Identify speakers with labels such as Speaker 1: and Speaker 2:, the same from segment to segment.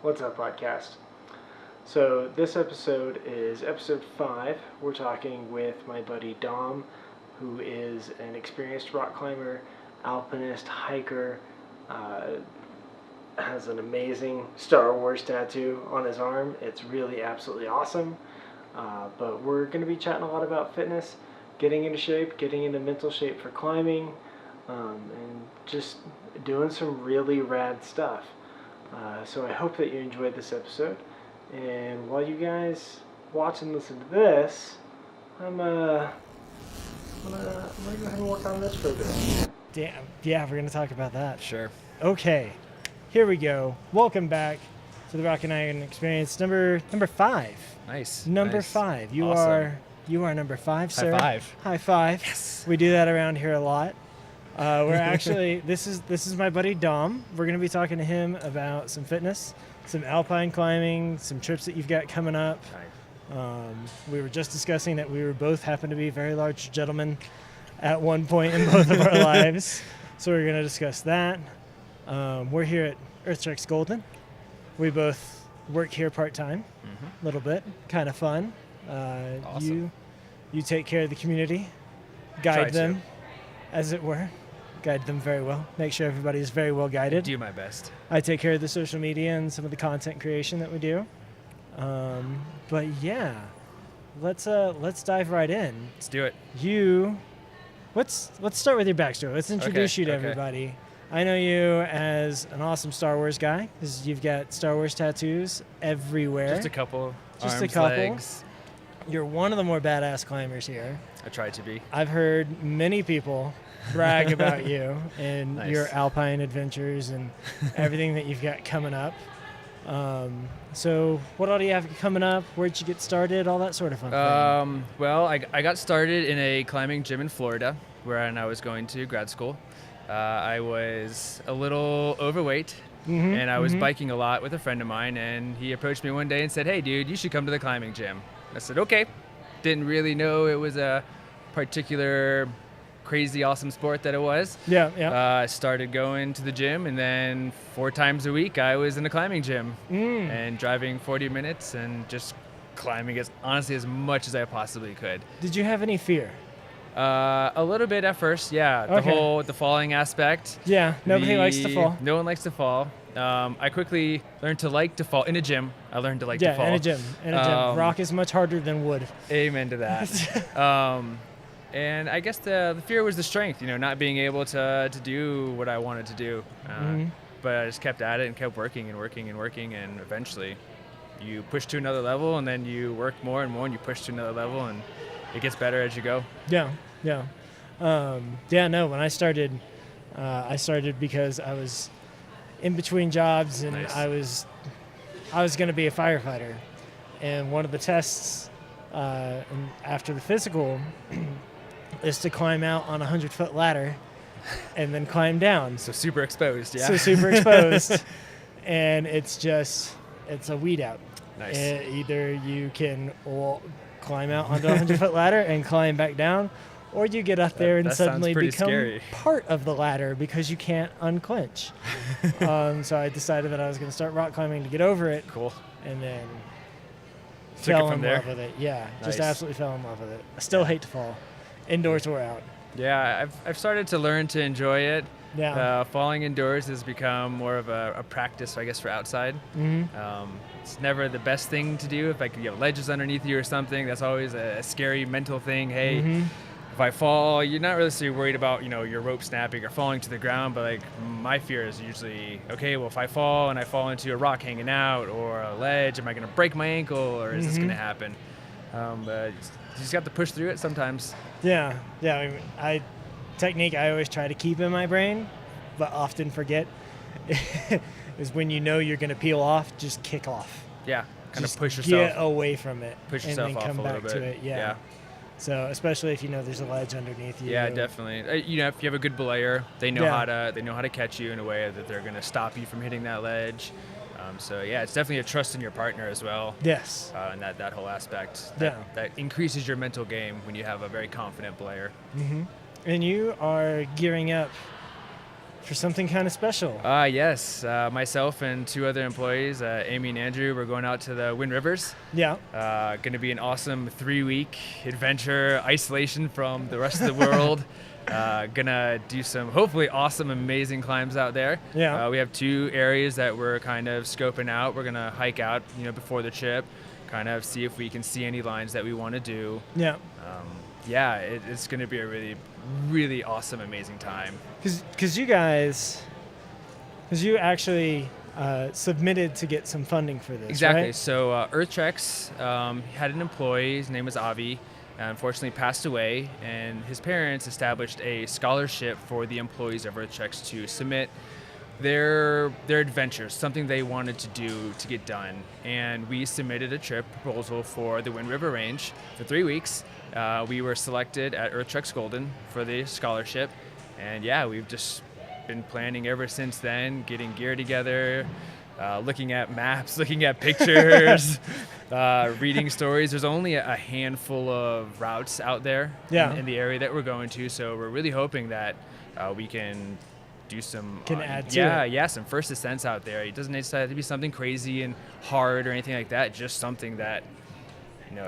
Speaker 1: What's up, podcast? So, this episode is episode 5. We're talking with my buddy Dom, who is an experienced rock climber, alpinist, hiker, has an amazing Star Wars tattoo on his arm. It's really absolutely awesome. But we're going to be chatting a lot about fitness, getting into shape, getting into mental shape for climbing, and just doing some really rad stuff. So I hope that you enjoyed this episode. And while you guys watch and listen to this, I'm gonna go ahead and work on this for a bit.
Speaker 2: Damn. Yeah, we're going to talk about that.
Speaker 3: Sure.
Speaker 2: Okay. Here we go. Welcome back to the Rock and Iron Experience number 5.
Speaker 3: Nice.
Speaker 2: Number
Speaker 3: nice.
Speaker 2: 5. You
Speaker 3: Awesome.
Speaker 2: are number 5, sir.
Speaker 3: High five.
Speaker 2: High five.
Speaker 3: Yes.
Speaker 2: We do that around here a lot. We're actually this is my buddy Dom. We're going to be talking to him about some fitness, some alpine climbing, some trips that you've got coming up.
Speaker 3: Nice.
Speaker 2: We were just discussing that we were both happen to be very large gentlemen at one point in both of our lives. So we're going to discuss that. We're here at Earthtreks Golden. We both work here part-time, a little bit, kind of fun.
Speaker 3: Awesome.
Speaker 2: You take care of the community,
Speaker 3: Try
Speaker 2: guide
Speaker 3: to.
Speaker 2: them, as it were. Guide them very well. Make sure everybody is very well guided.
Speaker 3: Do my best.
Speaker 2: I take care of the social media and some of the content creation that we do. But yeah, let's dive right in.
Speaker 3: Let's do it.
Speaker 2: Let's start with your backstory. Let's introduce you to
Speaker 3: okay.
Speaker 2: everybody. I know you as an awesome Star Wars guy because you've got Star Wars tattoos everywhere.
Speaker 3: Just a couple.
Speaker 2: Just a
Speaker 3: Arms,
Speaker 2: couple.
Speaker 3: legs.
Speaker 2: You're one of the more badass climbers here.
Speaker 3: I try to be.
Speaker 2: I've heard many people brag about you and
Speaker 3: Nice.
Speaker 2: your alpine adventures and everything that you've got coming up. So what all do you have coming up? Where'd you get started? All that sort of fun thing.
Speaker 3: Well, I got started in a climbing gym in Florida where I was going to grad school. I was a little overweight. And I was biking a lot with a friend of mine, and he approached me one day and said, "Hey, dude, you should come to the climbing gym." I said, "Okay." Didn't really know it was a particular crazy awesome sport that it was.
Speaker 2: Yeah.
Speaker 3: I started going to the gym, and then 4 times a week I was in the climbing gym and driving 40 minutes and just climbing honestly as much as I possibly could.
Speaker 2: Did you have any fear?
Speaker 3: A little bit at first, yeah.
Speaker 2: Okay.
Speaker 3: The falling aspect.
Speaker 2: Yeah, nobody likes to fall.
Speaker 3: No one likes to fall. I quickly learned to like to fall. In a gym, I learned to like to fall.
Speaker 2: Yeah, in a gym. Rock is much harder than wood.
Speaker 3: Amen to that. And I guess the fear was the strength, not being able to do what I wanted to do. But I just kept at it and kept working and working and working, and eventually you push to another level, and then you work more and more, and you push to another level, and it gets better as you go.
Speaker 2: Yeah. No, when I started because I was in between jobs and
Speaker 3: Nice.
Speaker 2: I was going to be a firefighter, and one of the tests after the physical is to climb out on a 100-foot ladder and then climb down.
Speaker 3: So super exposed, yeah.
Speaker 2: So super exposed, and it's a weed out.
Speaker 3: Nice.
Speaker 2: Either you can climb out onto a 100-foot ladder and climb back down, or you get up there and
Speaker 3: that sounds
Speaker 2: suddenly
Speaker 3: pretty
Speaker 2: become
Speaker 3: scary.
Speaker 2: part of the ladder because you can't unclench. So I decided that I was going to start rock climbing to get over it,
Speaker 3: Cool.
Speaker 2: and then
Speaker 3: Took
Speaker 2: fell
Speaker 3: it
Speaker 2: in
Speaker 3: from there?
Speaker 2: love with it. Yeah, just
Speaker 3: Nice.
Speaker 2: absolutely fell in love with it. I still hate to fall, indoors or out.
Speaker 3: Yeah, I've started to learn to enjoy it.
Speaker 2: Yeah.
Speaker 3: Falling indoors has become more of a practice, I guess, for outside. It's never the best thing to do if you have ledges underneath you or something. That's always a scary mental thing. Hey, if I fall, you're not really so worried about your rope snapping or falling to the ground. But my fear is usually, okay, well, if I fall and I fall into a rock hanging out or a ledge, am I going to break my ankle or is this going to happen? But you just got to push through it sometimes.
Speaker 2: Yeah. I always try to keep in my brain, but often forget, is when you're going to peel off, just kick off.
Speaker 3: Yeah, kind
Speaker 2: Just
Speaker 3: of push
Speaker 2: get
Speaker 3: yourself.
Speaker 2: away from it.
Speaker 3: Push
Speaker 2: and
Speaker 3: yourself
Speaker 2: then
Speaker 3: off
Speaker 2: come
Speaker 3: a
Speaker 2: back
Speaker 3: little
Speaker 2: to
Speaker 3: bit.
Speaker 2: it. Yeah. So especially if there's a ledge underneath you.
Speaker 3: Yeah, definitely. If you have a good belayer, they know
Speaker 2: Yeah.
Speaker 3: how to catch you in a way that they're going to stop you from hitting that ledge. So yeah, it's definitely a trust in your partner as well.
Speaker 2: Yes.
Speaker 3: And that whole aspect
Speaker 2: Yeah.
Speaker 3: that increases your mental game when you have a very confident belayer.
Speaker 2: And you are gearing up for something kind of special.
Speaker 3: Yes. Myself and 2 other employees, Amy and Andrew, we're going out to the Wind Rivers.
Speaker 2: Yeah.
Speaker 3: Going to be an awesome 3-week adventure, isolation from the rest of the world. Gonna do some hopefully awesome, amazing climbs out there.
Speaker 2: Yeah.
Speaker 3: We have 2 areas that we're kind of scoping out. We're gonna hike out, before the trip, kind of see if we can see any lines that we want to do.
Speaker 2: Yeah.
Speaker 3: It's gonna be a really, really awesome, amazing time.
Speaker 2: Because you actually submitted to get some funding for this,
Speaker 3: Exactly.
Speaker 2: right?
Speaker 3: So EarthTreks had an employee. His name was Avi. Unfortunately passed away, and his parents established a scholarship for the employees of EarthTreks to submit their adventures, something they wanted to do to get done. And we submitted a trip proposal for the Wind River Range for 3 weeks. We were selected at EarthTreks Golden for the scholarship, and we've just been planning ever since then, getting gear together, looking at maps, looking at pictures, reading stories. There's only a handful of routes out there in the area that we're going to, so we're really hoping that we can do some
Speaker 2: add to it.
Speaker 3: Some first ascents out there. It doesn't necessarily have to be something crazy and hard or anything like that, just something that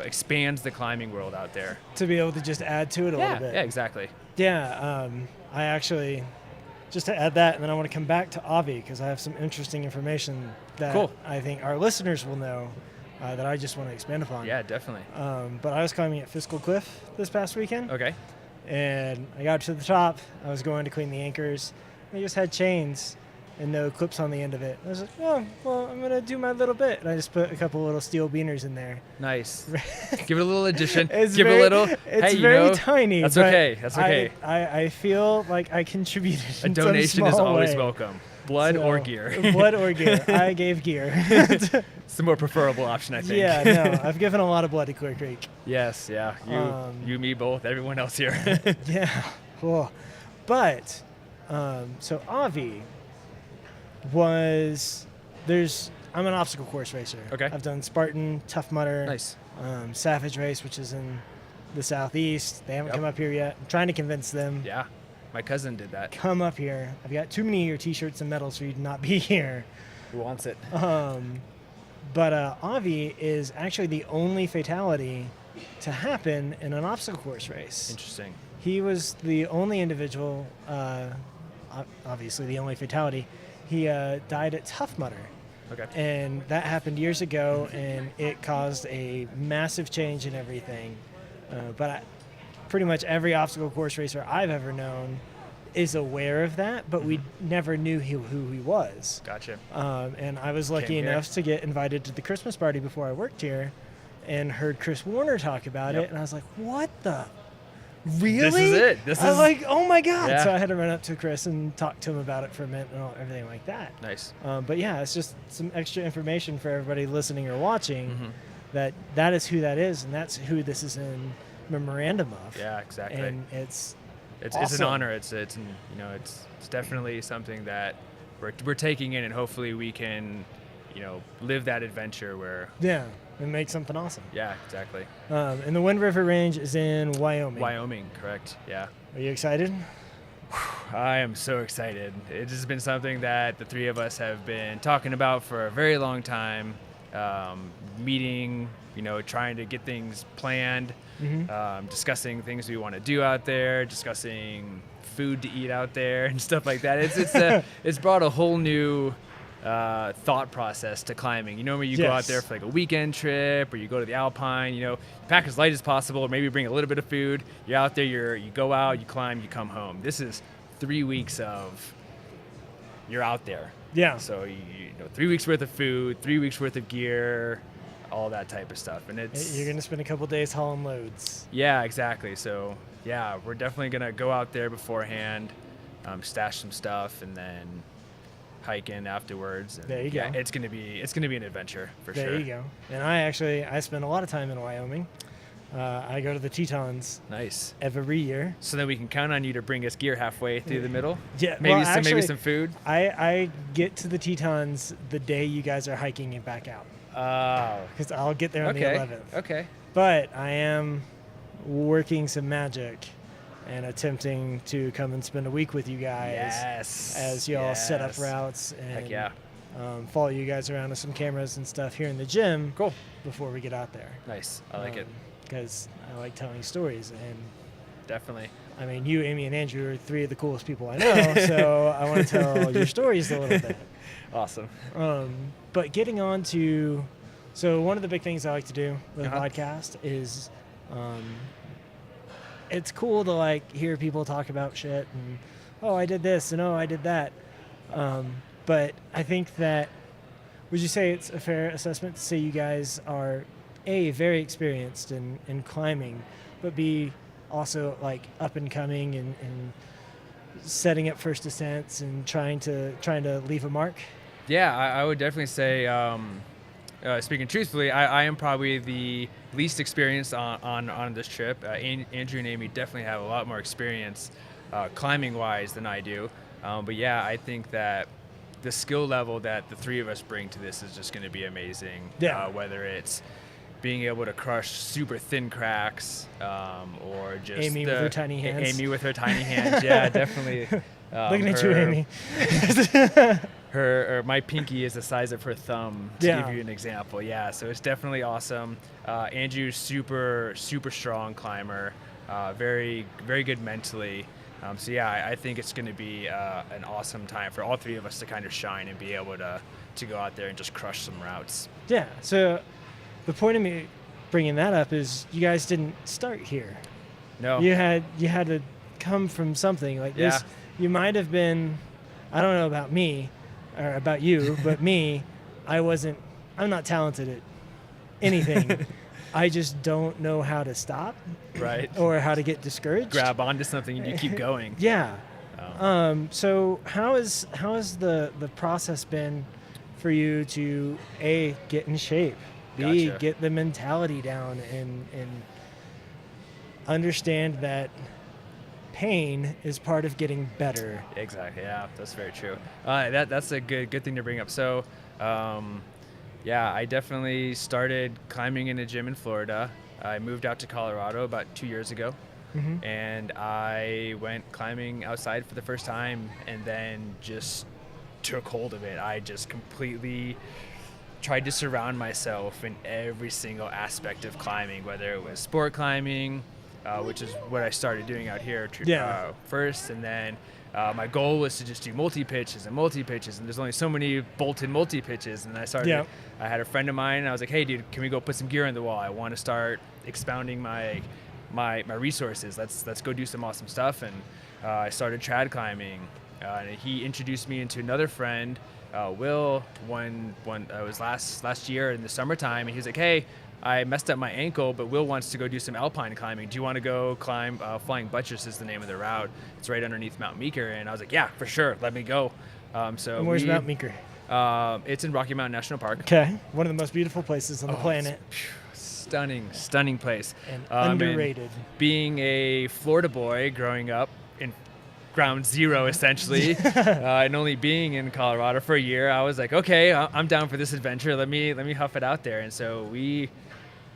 Speaker 3: expands the climbing world out there.
Speaker 2: To be able to just add to it a little bit.
Speaker 3: Yeah, exactly.
Speaker 2: Yeah, I actually, just to add that, and then I want to come back to Avi because I have some interesting information that I think our listeners will know that I just want to expand upon.
Speaker 3: Yeah, definitely.
Speaker 2: But I was climbing at Fiscal Cliff this past weekend.
Speaker 3: Okay.
Speaker 2: And I got to the top. I was going to clean the anchors. I just had chains and no clips on the end of it. I was like, oh, well, I'm going to do my little bit. And I just put a couple little steel beaners in there.
Speaker 3: Nice. Give it a little addition.
Speaker 2: It's
Speaker 3: Give
Speaker 2: very,
Speaker 3: it a little.
Speaker 2: It's
Speaker 3: hey,
Speaker 2: very tiny.
Speaker 3: That's okay. That's okay.
Speaker 2: I feel like I contributed
Speaker 3: A
Speaker 2: in
Speaker 3: donation
Speaker 2: some
Speaker 3: is
Speaker 2: small
Speaker 3: always
Speaker 2: way.
Speaker 3: welcome. Blood or gear.
Speaker 2: Blood or gear. I gave gear.
Speaker 3: It's the more preferable option, I think.
Speaker 2: Yeah, no. I've given a lot of blood to Clear Creek.
Speaker 3: Yes, yeah. You, me, both. Everyone else here.
Speaker 2: Yeah. Cool. But, so Avi I'm an obstacle course racer.
Speaker 3: Okay.
Speaker 2: I've done Spartan, Tough Mudder.
Speaker 3: Nice.
Speaker 2: Savage Race, which is in the southeast. They haven't come up here yet. I'm trying to convince them.
Speaker 3: Yeah. My cousin did that.
Speaker 2: Come up here. I've got too many of your t-shirts and medals for you to not be here.
Speaker 3: Who wants it?
Speaker 2: But Avi is actually the only fatality to happen in an obstacle course race.
Speaker 3: Interesting.
Speaker 2: He was the only individual, obviously the only fatality. He died at Tough Mudder.
Speaker 3: Okay.
Speaker 2: And that happened years ago, and it caused a massive change in everything. But pretty much every obstacle course racer I've ever known is aware of that, but we never knew who he was.
Speaker 3: Gotcha.
Speaker 2: And I was lucky enough to get invited to the Christmas party before I worked here and heard Chris Warner talk about it, and I was like, what the? Really?
Speaker 3: This is it.
Speaker 2: I was like, oh my God.
Speaker 3: Yeah.
Speaker 2: So I had to run up to Chris and talk to him about it for a minute and everything like that.
Speaker 3: Nice.
Speaker 2: But yeah, it's just some extra information for everybody listening or watching that is who that is, and that's who this is in memorandum of.
Speaker 3: Yeah, exactly.
Speaker 2: And it's
Speaker 3: an honor. It's definitely something that we're taking in, and hopefully we can, live that adventure where.
Speaker 2: Yeah, and make something awesome.
Speaker 3: Yeah, exactly.
Speaker 2: And the Wind River Range is in Wyoming.
Speaker 3: Wyoming, correct. Yeah.
Speaker 2: Are you excited?
Speaker 3: I am so excited. It has been something that the 3 of us have been talking about for a very long time. Meeting, trying to get things planned, discussing things we want to do out there, discussing food to eat out there and stuff like that. It's brought a whole new thought process to climbing. Where you go out there for like a weekend trip, or you go to the Alpine, pack as light as possible, or maybe bring a little bit of food. You're out there, you go out, you climb, you come home. This is 3 weeks of you're out there.
Speaker 2: Yeah.
Speaker 3: So 3 weeks worth of food, 3 weeks worth of gear, all that type of stuff, and
Speaker 2: you're gonna spend a couple days hauling loads.
Speaker 3: Yeah, exactly. So yeah, we're definitely gonna go out there beforehand, stash some stuff, and then hike in afterwards. And
Speaker 2: there you go.
Speaker 3: It's gonna be an adventure for sure.
Speaker 2: There you go. And I spend a lot of time in Wyoming. I go to the Tetons.
Speaker 3: Nice.
Speaker 2: Every year.
Speaker 3: So then we can count on you to bring us gear halfway through the middle.
Speaker 2: Yeah.
Speaker 3: Maybe some food.
Speaker 2: I get to the Tetons the day you guys are hiking it back out.
Speaker 3: Oh.
Speaker 2: Because I'll get there on the 11th.
Speaker 3: Okay.
Speaker 2: But I am working some magic, and attempting to come and spend a week with you guys
Speaker 3: Yes.
Speaker 2: as y'all set up
Speaker 3: Yes.
Speaker 2: routes
Speaker 3: Heck
Speaker 2: and
Speaker 3: yeah.
Speaker 2: follow you guys around with some cameras and stuff here in the gym
Speaker 3: Cool.
Speaker 2: before we get out there.
Speaker 3: Nice. I like it.
Speaker 2: Because I like telling stories, and
Speaker 3: Definitely.
Speaker 2: I mean, you, Amy, and Andrew are three of the coolest people I know, so I want to tell your stories a little bit.
Speaker 3: Awesome.
Speaker 2: But getting on to, so one of the big things I like to do with a
Speaker 3: Uh-huh.
Speaker 2: podcast is, it's cool to like hear people talk about shit and, oh, I did this and oh, I did that. But I think that, would you say it's a fair assessment to say you guys are A, very experienced in climbing, but B, also like up and coming and setting up first ascents and trying to leave a mark?
Speaker 3: Yeah, I would definitely say, speaking truthfully, I am probably the least experienced on this trip. Andrew and Amy definitely have a lot more experience climbing-wise than I do. But yeah, I think that the skill level that the three of us bring to this is just going to be amazing.
Speaker 2: Yeah.
Speaker 3: Whether it's being able to crush super thin cracks, or just
Speaker 2: Amy with her tiny hands.
Speaker 3: Amy with her tiny hands, yeah, definitely.
Speaker 2: Looking at you, Amy.
Speaker 3: My pinky is the size of her thumb, to give you an example. Yeah, so it's definitely awesome. Andrew's super super strong climber, very very good mentally. So yeah, I think it's going to be an awesome time for all three of us to kind of shine and be able to go out there and just crush some routes.
Speaker 2: Yeah. So the point of me bringing that up is you guys didn't start here.
Speaker 3: No.
Speaker 2: You had to come from something like this. You might have been, I don't know about me or about you, but me, I'm not talented at anything. I just don't know how to stop.
Speaker 3: Right.
Speaker 2: Or how to get discouraged.
Speaker 3: Grab onto something and you keep going.
Speaker 2: Yeah.
Speaker 3: Oh.
Speaker 2: So how has the process been for you to A, get in shape, B,
Speaker 3: Gotcha.
Speaker 2: get the mentality down and understand that pain is part of getting better?
Speaker 3: Exactly. Yeah, that's very true. That's a good thing to bring up. So, yeah, I definitely started climbing in a gym in Florida. I moved out to Colorado about 2 years ago, and I went climbing outside for the first time, and then just took hold of it. I just completely tried to surround myself in every single aspect of climbing, whether it was sport climbing, which is what I started doing out here first, and then my goal was to just do multi-pitches, and there's only so many bolted multi-pitches, and I had a friend of mine, and I was like, hey dude, can we go put some gear on the wall? I want to start expounding my resources. Let's go do some awesome stuff. And I started trad climbing, and he introduced me into another friend, Will, when it was last year in the summertime, and he was like, hey, I messed up my ankle, but Will wants to go do some alpine climbing. Do you want to go climb Flying Buttress is the name of the route. It's right underneath Mount Meeker. And I was like, yeah, for sure. Let me go.
Speaker 2: And where's Mount Meeker?
Speaker 3: It's in Rocky Mountain National Park.
Speaker 2: Okay. One of the most beautiful places on the planet.
Speaker 3: Stunning place.
Speaker 2: And underrated.
Speaker 3: And being a Florida boy growing up in ground zero, essentially, and only being in Colorado for a year, I was like, okay, I'm down for this adventure. Let me huff it out there. And so we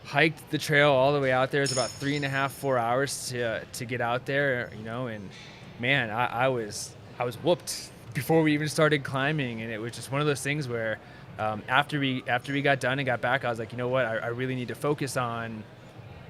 Speaker 3: hiked the trail all the way out there. It's about 3.5-4 hours to get out there, and man, I was whooped before we even started climbing. And it was just one of those things where after we got done and got back, I was like, you know what, I really need to focus on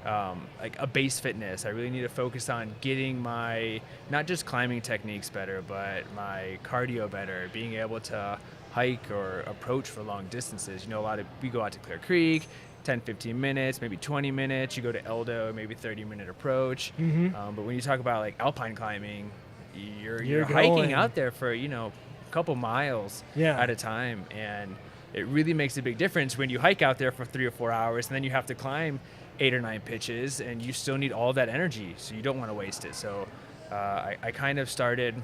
Speaker 3: like a base fitness. I really need to focus on getting my, not just climbing techniques better, but my cardio better, being able to hike or approach for long distances. We go out to Clear Creek, 10-15 minutes, maybe 20 minutes. You go to Eldo, maybe 30-minute approach. But when you talk about like alpine climbing, you're hiking out there for a couple miles at a time, and it really makes a big difference when you hike out there for 3 or 4 hours, and then you have to climb 8 or 9 pitches, and you still need all that energy, so you don't want to waste it. So I kind of started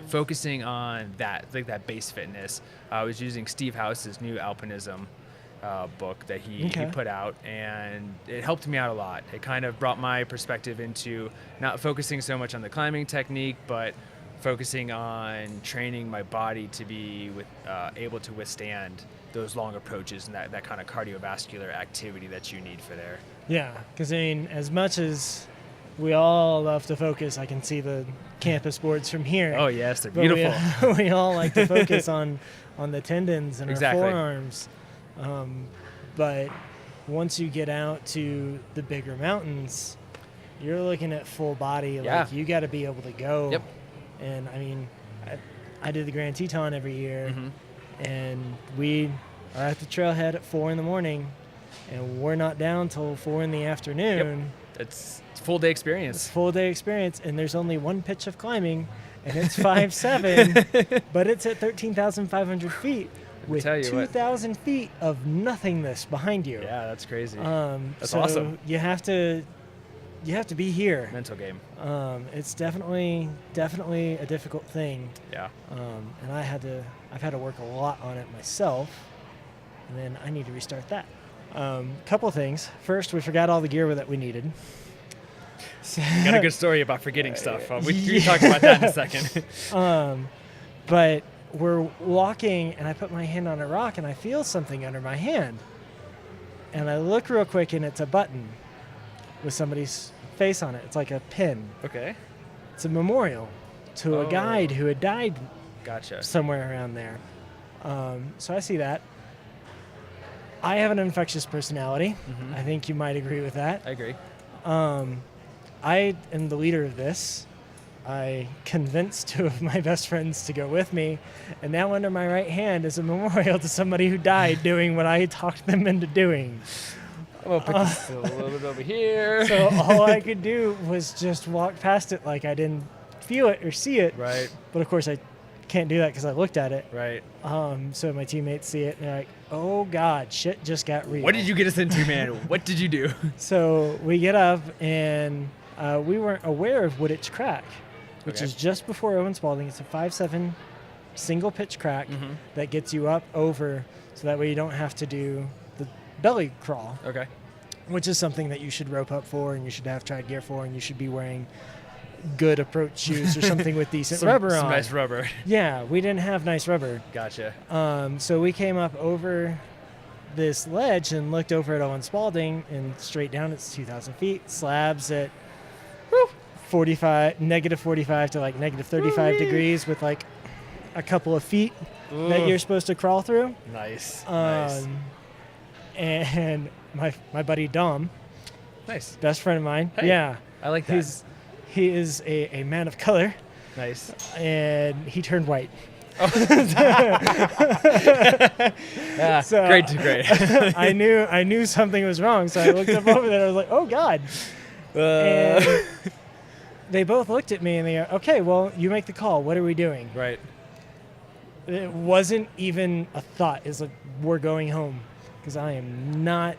Speaker 3: focusing on that, like that base fitness. I was using Steve House's new Alpinism book that he put out, and it helped me out a lot. It kind of brought my perspective into not focusing so much on the climbing technique, but focusing on training my body to be able to withstand those long approaches and that kind of cardiovascular activity that you need for there.
Speaker 2: Yeah, because as much as we all love to focus. I can see the campus boards from here.
Speaker 3: Oh yes, they're
Speaker 2: But
Speaker 3: beautiful.
Speaker 2: We all like to focus on the tendons and
Speaker 3: Exactly.
Speaker 2: our forearms. But once you get out to the bigger mountains, you're looking at full body.
Speaker 3: Yeah.
Speaker 2: Like, you got to be able to go.
Speaker 3: Yep.
Speaker 2: And I mean, I do the Grand Teton every year,
Speaker 3: Mhm.
Speaker 2: and we are at the trailhead at 4 in the morning, and we're not down till 4 in the afternoon.
Speaker 3: It's a full day
Speaker 2: It's
Speaker 3: experience.
Speaker 2: a full day experience, and there's only one pitch of climbing, and it's 5.7, but it's at 13,500 feet with
Speaker 3: tell you what.
Speaker 2: 2,000 feet of nothingness behind you.
Speaker 3: Yeah, that's crazy. That's
Speaker 2: So
Speaker 3: awesome.
Speaker 2: You have to be here.
Speaker 3: Mental game.
Speaker 2: It's definitely a difficult thing,
Speaker 3: Yeah.
Speaker 2: and I've had to work a lot on it myself, and then I need to restart that. Couple things. First, we forgot all the gear that we needed.
Speaker 3: Got a good story about forgetting stuff. We
Speaker 2: yeah.
Speaker 3: can talk about that in a second.
Speaker 2: But we're walking, and I put my hand on a rock, and I feel something under my hand. And I look real quick, and it's a button with somebody's face on it. It's like a pin.
Speaker 3: Okay.
Speaker 2: It's a memorial to a
Speaker 3: Oh.
Speaker 2: guide who had died
Speaker 3: Gotcha.
Speaker 2: somewhere around there. So I see that. I have an infectious personality.
Speaker 3: Mhm.
Speaker 2: I think you might agree with that.
Speaker 3: I agree.
Speaker 2: I am the leader of this. I convinced 2 of my best friends to go with me, and now under my right hand is a memorial to somebody who died doing what I talked them into doing.
Speaker 3: I'm gonna put this a little bit over here.
Speaker 2: So all I could do was just walk past it like I didn't feel it or see it.
Speaker 3: Right.
Speaker 2: But of course I can't do that because I looked at it.
Speaker 3: Right.
Speaker 2: So my teammates see it and they're like, "Oh God, shit just got real."
Speaker 3: What did you get us into, man? What did you do?
Speaker 2: So we get up, and we weren't aware of Wooditch Crack, which
Speaker 3: Okay.
Speaker 2: is just before Owen Spalding. It's a 5.7 single pitch crack
Speaker 3: Mhm.
Speaker 2: that gets you up over, so that way you don't have to do the belly crawl,
Speaker 3: Okay.
Speaker 2: which is something that you should rope up for, and you should have tried gear for, and you should be wearing good approach shoes or something with decent rubber
Speaker 3: some
Speaker 2: on.
Speaker 3: nice rubber.
Speaker 2: Yeah, we didn't have nice rubber.
Speaker 3: Gotcha.
Speaker 2: So we came up over this ledge and looked over at Owen Spalding, and straight down it's 2,000 feet, slabs at negative 45 to like negative 35
Speaker 3: Woo-wee.
Speaker 2: degrees with like a couple of feet that
Speaker 3: Ooh.
Speaker 2: you're supposed to crawl through.
Speaker 3: Nice. Nice.
Speaker 2: And my buddy Dom,
Speaker 3: Nice.
Speaker 2: best friend of mine,
Speaker 3: Hey,
Speaker 2: yeah,
Speaker 3: I like that.
Speaker 2: he is a man of color,
Speaker 3: Nice.
Speaker 2: and he turned white.
Speaker 3: Yeah,
Speaker 2: So-
Speaker 3: great to great.
Speaker 2: I knew something was wrong, so I looked up over there. I was like, "Oh God!" And they both looked at me and they go, "Okay, well, you make the call. What are we doing?"
Speaker 3: Right.
Speaker 2: It wasn't even a thought. It's like, we're going home, because I am not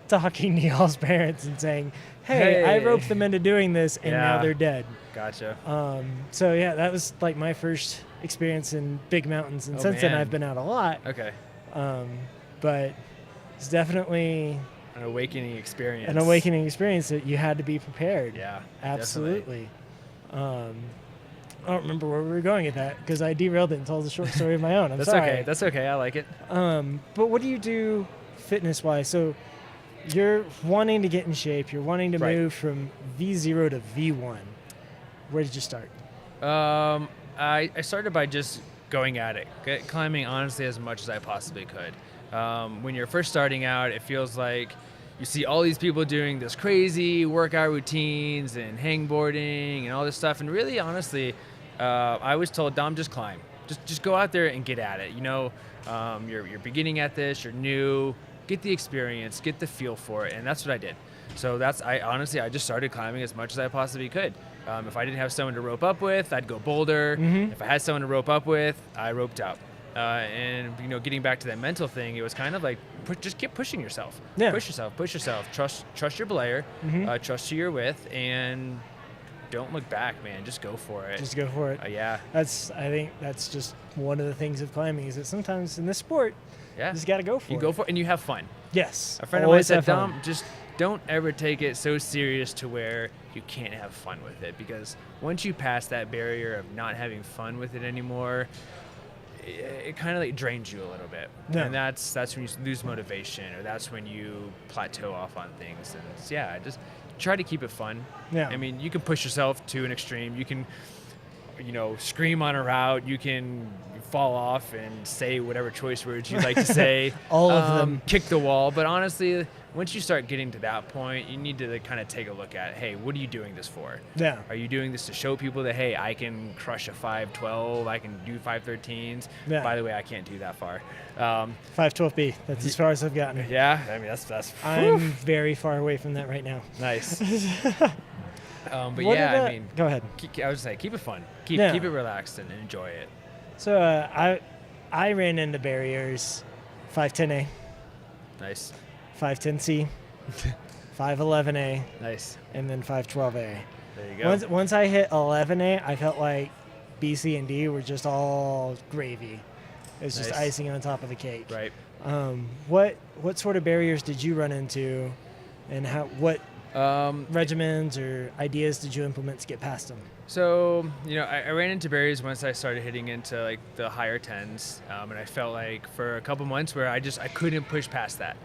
Speaker 2: talking to y'all's parents and saying, "Hey, I
Speaker 3: Hey.
Speaker 2: roped them into doing this, and now
Speaker 3: Yeah.
Speaker 2: they're dead."
Speaker 3: Gotcha.
Speaker 2: So yeah, that was like my first experience in big mountains, and
Speaker 3: Oh,
Speaker 2: since then
Speaker 3: man.
Speaker 2: I've been out a lot.
Speaker 3: Okay.
Speaker 2: But it's definitely
Speaker 3: An awakening experience.
Speaker 2: an awakening experience that you had to be prepared.
Speaker 3: Yeah.
Speaker 2: Absolutely. I don't remember where we were going at that, because I derailed it and told a short story of my own. I'm
Speaker 3: That's
Speaker 2: sorry.
Speaker 3: okay. That's okay. I like it.
Speaker 2: But what do you do fitness-wise? So you're wanting to get in shape. You're wanting to
Speaker 3: Right.
Speaker 2: move from V0 to V1. Where did you start?
Speaker 3: I started by just going at it, climbing honestly as much as I possibly could. When you're first starting out, it feels like you see all these people doing this crazy workout routines and hangboarding and all this stuff. And really, honestly, I was told, Dom, just climb. Just go out there and get at it. You know, you're beginning at this, you're new, get the experience, get the feel for it. And that's what I did. So I just started climbing as much as I possibly could. If I didn't have someone to rope up with, I'd go boulder.
Speaker 2: Mhm.
Speaker 3: If I had someone to rope up with, I roped up. And getting back to that mental thing, it was kind of like just keep pushing yourself.
Speaker 2: Yeah.
Speaker 3: Push yourself. Trust your belayer.
Speaker 2: Mhm.
Speaker 3: Trust who you're with, and don't look back, man. Just go for it.
Speaker 2: Just go for it.
Speaker 3: Yeah.
Speaker 2: I think that's just one of the things of climbing, is that sometimes in this sport,
Speaker 3: Yeah.
Speaker 2: you just got to go for
Speaker 3: You
Speaker 2: it.
Speaker 3: go for it, and you have fun.
Speaker 2: Yes.
Speaker 3: A friend of mine
Speaker 2: Always
Speaker 3: said,
Speaker 2: have fun.
Speaker 3: Dom, just don't ever take it so serious to where you can't have fun with it, because once you pass that barrier of not having fun with it anymore, it kind of like drains you a little bit.
Speaker 2: Yeah.
Speaker 3: And that's when you lose motivation, or that's when you plateau off on things. And yeah, just try to keep it fun.
Speaker 2: Yeah.
Speaker 3: I mean, you can push yourself to an extreme. You can, scream on a route. You can fall off and say whatever choice words you'd like to say.
Speaker 2: All of them.
Speaker 3: Kick the wall. But honestly, once you start getting to that point, you need to kind of take a look at, hey, what are you doing this for?
Speaker 2: Yeah.
Speaker 3: Are you doing this to show people that, hey, I can crush a 512, I can do 513s?
Speaker 2: Yeah.
Speaker 3: By the way, I can't do that far.
Speaker 2: 512B. That's as far as I've gotten.
Speaker 3: Yeah, I mean, that's
Speaker 2: I'm very far away from that right now.
Speaker 3: nice. But
Speaker 2: What
Speaker 3: yeah,
Speaker 2: did,
Speaker 3: I mean,
Speaker 2: go ahead.
Speaker 3: I was just saying, keep it fun. Keep
Speaker 2: Yeah.
Speaker 3: it relaxed and enjoy it.
Speaker 2: So I ran into barriers 510A,
Speaker 3: Nice.
Speaker 2: 510C, 511A,
Speaker 3: Nice.
Speaker 2: and then 512A.
Speaker 3: There you go.
Speaker 2: Once I hit 11A, I felt like B, C, and D were just all gravy. It was just
Speaker 3: Nice.
Speaker 2: icing on top of the cake.
Speaker 3: Right.
Speaker 2: What sort of barriers did you run into, and what
Speaker 3: Um,
Speaker 2: regimens or ideas did you implement to get past them?
Speaker 3: So, I ran into barriers once I started hitting into like the higher 10s, and I felt like for a couple months where I couldn't push past that.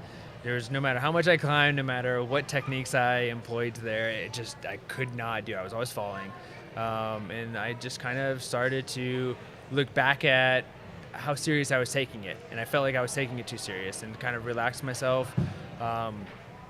Speaker 3: There was, no matter how much I climbed, no matter what techniques I employed there, I could not do. I was always falling, and I just kind of started to look back at how serious I was taking it, and I felt like I was taking it too serious, and kind of relaxed myself.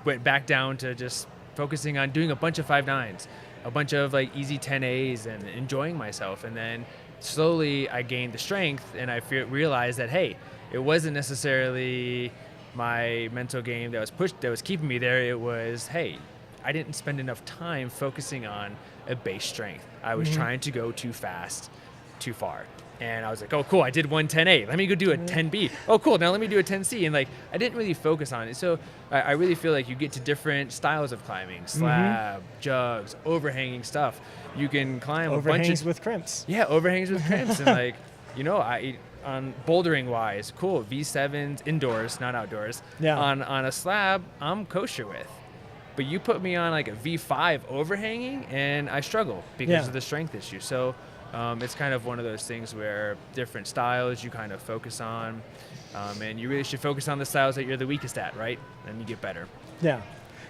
Speaker 3: Went back down to just focusing on doing a bunch of 5.9s, a bunch of like easy 10As, and enjoying myself. And then slowly I gained the strength, and I realized that, hey, it wasn't necessarily my mental game that was keeping me there. It was, hey, I didn't spend enough time focusing on a base strength. I was trying to go too fast, too far. And I was like, oh, cool, I did one 10A. Let me go do a 10B. Oh, cool, now let me do a 10C. And like, I didn't really focus on it. So I really feel like you get to different styles of climbing, slab, jugs, overhanging stuff. You can climb
Speaker 2: Overhangs
Speaker 3: a bunch of...
Speaker 2: with crimps.
Speaker 3: Yeah, overhangs with crimps. And like, on bouldering wise, cool, V7s indoors, not outdoors.
Speaker 2: Yeah.
Speaker 3: On a slab, I'm kosher with. But you put me on like a V5 overhanging, and I struggle because of the strength issue. So it's kind of one of those things where different styles you kind of focus on, and you really should focus on the styles that you're the weakest at, right? And you get better.
Speaker 2: Yeah,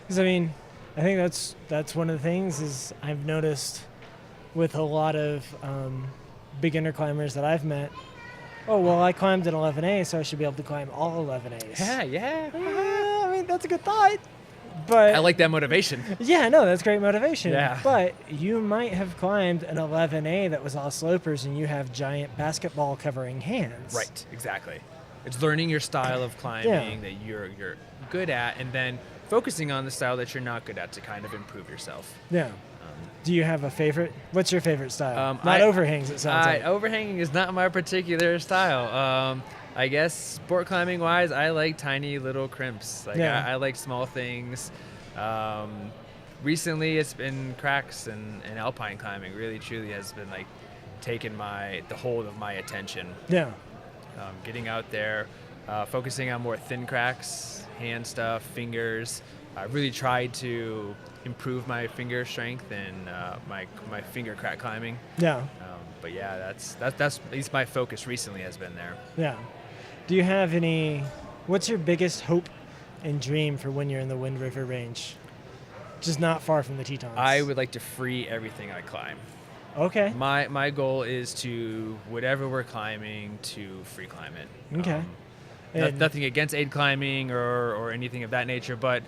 Speaker 2: because I think that's one of the things is I've noticed with a lot of beginner climbers that I've met. Oh, well, I climbed an 11A, so I should be able to climb all 11As.
Speaker 3: Yeah.
Speaker 2: I mean, that's a good thought. But
Speaker 3: I like that motivation.
Speaker 2: yeah, no, that's great motivation.
Speaker 3: Yeah.
Speaker 2: But you might have climbed an 11A that was all slopers and you have giant basketball covering hands.
Speaker 3: Right, exactly. It's learning your style of climbing that you're good at, and then focusing on the style that you're not good at to kind of improve yourself.
Speaker 2: Yeah. Do you have a favorite? What's your favorite style? Not overhangs, it sounds like.
Speaker 3: Overhanging is not my particular style. I guess sport climbing wise, I like tiny little crimps. Like I like small things. Recently, it's been cracks and alpine climbing. Really, truly has been like taking the hold of my attention.
Speaker 2: Yeah.
Speaker 3: Getting out there, focusing on more thin cracks, hand stuff, fingers. I really tried to improve my finger strength and my finger crack climbing.
Speaker 2: Yeah.
Speaker 3: But yeah, that's at least my focus recently has been there.
Speaker 2: Yeah. Do you have what's your biggest hope and dream for when you're in the Wind River Range? Just not far from the Tetons.
Speaker 3: I would like to free everything I climb.
Speaker 2: Okay.
Speaker 3: My goal is to, whatever we're climbing, to free climb it.
Speaker 2: Okay.
Speaker 3: Nothing against aid climbing or anything of that nature, but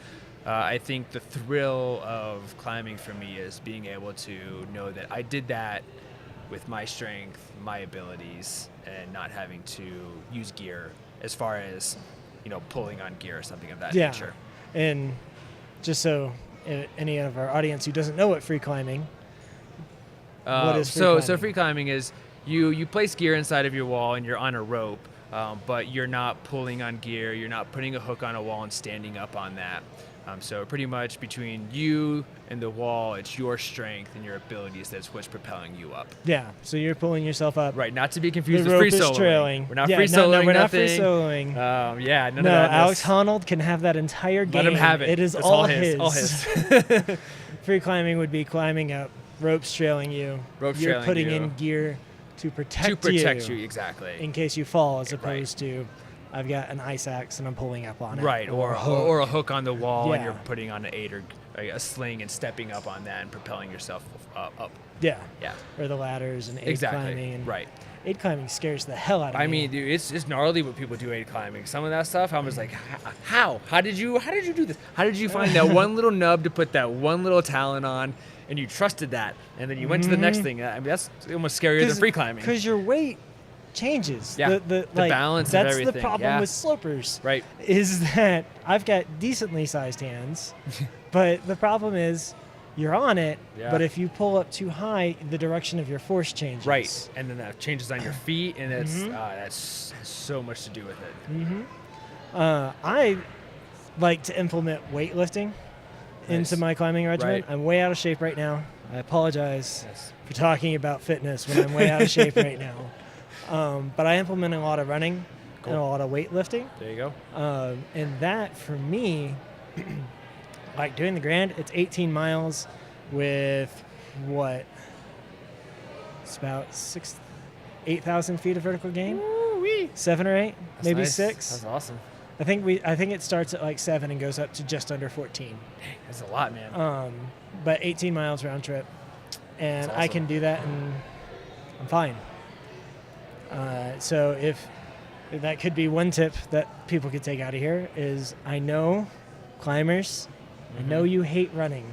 Speaker 3: I think the thrill of climbing for me is being able to know that I did that with my strength, my abilities, and not having to use gear as far as, pulling on gear or something of that nature.
Speaker 2: And just so any of our audience who doesn't know what free climbing, what is free climbing?
Speaker 3: So free climbing is you place gear inside of your wall and you're on a rope, but you're not pulling on gear, you're not putting a hook on a wall and standing up on that. So pretty much between you and the wall, it's your strength and your abilities that's what's propelling you up.
Speaker 2: Yeah, so you're pulling yourself up.
Speaker 3: Right, not to be confused
Speaker 2: The
Speaker 3: with free
Speaker 2: rope is
Speaker 3: soloing.
Speaker 2: trailing.
Speaker 3: We're not
Speaker 2: Yeah,
Speaker 3: free soloing.
Speaker 2: we're not
Speaker 3: nothing.
Speaker 2: free soloing.
Speaker 3: None of
Speaker 2: No,
Speaker 3: that.
Speaker 2: Alex Honnold can have that entire game.
Speaker 3: Let him have it.
Speaker 2: It is
Speaker 3: It's
Speaker 2: all
Speaker 3: his. All his.
Speaker 2: Free climbing would be climbing up, ropes trailing you.
Speaker 3: Ropes
Speaker 2: You're
Speaker 3: trailing
Speaker 2: putting
Speaker 3: you.
Speaker 2: in gear to protect
Speaker 3: you, exactly.
Speaker 2: in case you fall, as
Speaker 3: Right.
Speaker 2: opposed to I've got an ice axe and I'm pulling up on it.
Speaker 3: Right, or a hook on the wall and
Speaker 2: Yeah.
Speaker 3: you're putting on an aid or a sling and stepping up on that and propelling yourself up.
Speaker 2: Yeah.
Speaker 3: Yeah.
Speaker 2: Or the ladders and aid
Speaker 3: Exactly.
Speaker 2: climbing. And
Speaker 3: Right.
Speaker 2: Aid climbing scares the hell out of me.
Speaker 3: I mean, dude, it's gnarly what people do aid climbing. Some of that stuff, I was like, how? How did you do this? How did you find that one little nub to put that one little talon on, and you trusted that, and then you went to the next thing? I mean, that's almost scarier than free climbing.
Speaker 2: Because your weight changes.
Speaker 3: Yeah,
Speaker 2: The
Speaker 3: the balance of
Speaker 2: That's
Speaker 3: everything,
Speaker 2: the problem
Speaker 3: yeah.
Speaker 2: with slopers.
Speaker 3: Right.
Speaker 2: Is that I've got decently sized hands, but the problem is you're on it,
Speaker 3: Yeah.
Speaker 2: but if you pull up too high, the direction of your force changes.
Speaker 3: Right, and then that changes on your feet, and that's has so much to do with it.
Speaker 2: I like to implement weightlifting into my climbing regimen.
Speaker 3: Right.
Speaker 2: I'm way out of shape right now. I apologize
Speaker 3: Yes.
Speaker 2: for talking about fitness when I'm way out of shape right now. But I implement a lot of running
Speaker 3: Cool.
Speaker 2: and a lot of weightlifting.
Speaker 3: There you go.
Speaker 2: And that, for me, like doing the Grand, it's 18 miles with what? It's about 8,000 feet of vertical gain.
Speaker 3: Woo-wee.
Speaker 2: 7 or 8,
Speaker 3: That's
Speaker 2: maybe
Speaker 3: nice.
Speaker 2: 6.
Speaker 3: That's awesome.
Speaker 2: I think it starts at like 7 and goes up to just under 14.
Speaker 3: That's a lot, man.
Speaker 2: But 18 miles round trip, and
Speaker 3: That's
Speaker 2: I
Speaker 3: awesome.
Speaker 2: can do that, and I'm fine. So if that could be one tip that people could take out of here is, I know climbers, I know you hate running.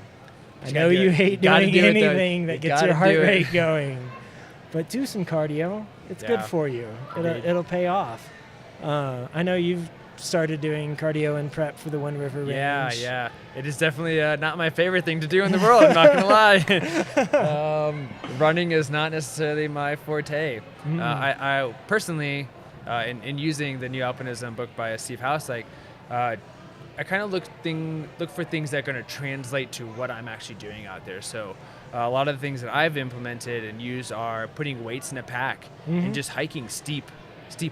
Speaker 2: I
Speaker 3: You
Speaker 2: know
Speaker 3: gotta do
Speaker 2: you
Speaker 3: it.
Speaker 2: hate
Speaker 3: You gotta
Speaker 2: doing
Speaker 3: do it, though.
Speaker 2: anything
Speaker 3: You
Speaker 2: that gets
Speaker 3: gotta
Speaker 2: your heart
Speaker 3: do it.
Speaker 2: rate going. But do some cardio. It's good
Speaker 3: Yeah.
Speaker 2: for you.
Speaker 3: Agreed.
Speaker 2: It'll pay off. I know you've started doing cardio in prep for the One River Range.
Speaker 3: Yeah. It is definitely not my favorite thing to do in the world. I'm not gonna lie. Running is not necessarily my forte. I personally, in using the New Alpinism book by Steve House, I kind of look for things that are going to translate to what I'm actually doing out there. So a lot of the things that I've implemented and used are putting weights in a pack and just hiking steep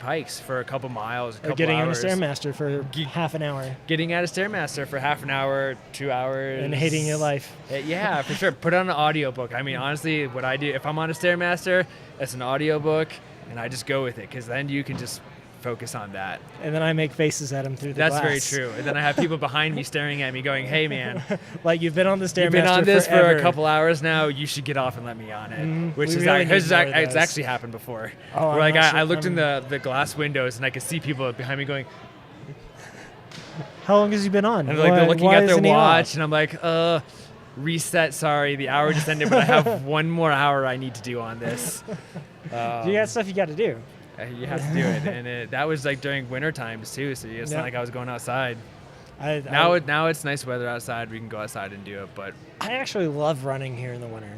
Speaker 3: hikes for a couple miles, a couple
Speaker 2: Getting
Speaker 3: hours.
Speaker 2: on a Stairmaster for half an hour
Speaker 3: Getting out of Stairmaster for half an hour, 2 hours.
Speaker 2: and hating your life.
Speaker 3: Yeah, for sure. Put on an audiobook. I mean, honestly, what I do, if I'm on a Stairmaster, it's an audiobook, and I just go with it, because then you can just focus on that.
Speaker 2: And then I make faces at him through the
Speaker 3: That's very
Speaker 2: glass.
Speaker 3: true. And then I have people behind me staring at me going, hey, man,
Speaker 2: Like, you've been on the Stairmaster
Speaker 3: you've been on this
Speaker 2: forever.
Speaker 3: for a couple hours now. You should get off and let me on it. Which
Speaker 2: We
Speaker 3: is
Speaker 2: really need
Speaker 3: it's
Speaker 2: more of
Speaker 3: it's
Speaker 2: those.
Speaker 3: actually happened before.
Speaker 2: Oh,
Speaker 3: Where
Speaker 2: I'm
Speaker 3: like
Speaker 2: not sure-
Speaker 3: I looked in the glass windows and I could see people behind me going,
Speaker 2: How long has he been on?
Speaker 3: and they're looking
Speaker 2: Why
Speaker 3: at their
Speaker 2: isn't he
Speaker 3: watch,
Speaker 2: off?
Speaker 3: and I'm like, reset. Sorry, the hour just ended, but I have one more hour I need to do on this.
Speaker 2: You got stuff you got to do.
Speaker 3: You have to do it, and that was like during winter times too. So it's
Speaker 2: Yeah.
Speaker 3: not like I was going outside.
Speaker 2: I
Speaker 3: Now it's nice weather outside. We can go outside and do it. But
Speaker 2: actually love running here in the winter.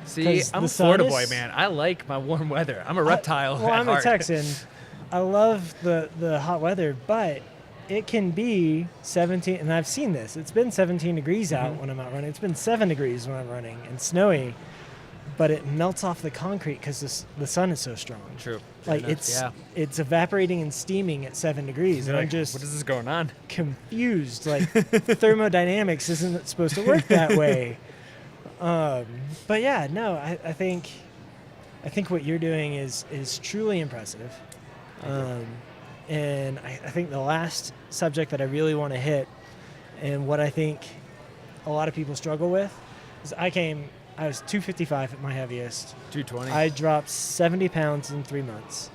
Speaker 3: see,
Speaker 2: 'Cause
Speaker 3: I'm
Speaker 2: the
Speaker 3: a
Speaker 2: sun
Speaker 3: Florida
Speaker 2: is-
Speaker 3: boy, man. I like my warm weather. I'm a reptile.
Speaker 2: Well,
Speaker 3: at
Speaker 2: I'm a
Speaker 3: heart.
Speaker 2: Texan. I love the hot weather, but it can be 17, and I've seen this. It's been 17 degrees out when I'm out running. It's been 7 degrees when I'm running and snowy, but it melts off the concrete because the sun is so strong.
Speaker 3: True.
Speaker 2: Like
Speaker 3: Fair enough.
Speaker 2: it's evaporating and steaming at 7 degrees, and
Speaker 3: You're
Speaker 2: I'm
Speaker 3: like,
Speaker 2: just
Speaker 3: what is this going on?
Speaker 2: confused. Like thermodynamics isn't supposed to work that way. But yeah, no, I think what you're doing is truly impressive. And I think the last subject that I really want to hit, and what I think a lot of people struggle with, is I was 255 at my heaviest.
Speaker 3: 220.
Speaker 2: I dropped 70 pounds in 3 months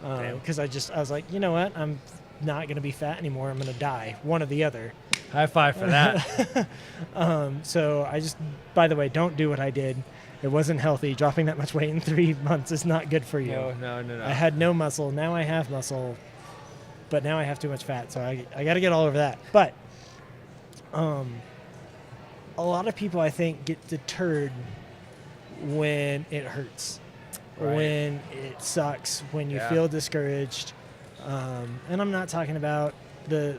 Speaker 3: Damn.
Speaker 2: because I was like, you know what? I'm not going to be fat anymore. I'm going to die, one or the other.
Speaker 3: High five for that.
Speaker 2: So I just, by the way, don't do what I did. It wasn't healthy. Dropping that much weight in 3 months is not good for you.
Speaker 3: No.
Speaker 2: I had no muscle. Now I have muscle, but now I have too much fat. So I got to get all over that. But a lot of people, I think, get deterred when it hurts,
Speaker 3: Right.
Speaker 2: when it sucks, when you
Speaker 3: Yeah.
Speaker 2: feel discouraged. And I'm not talking about the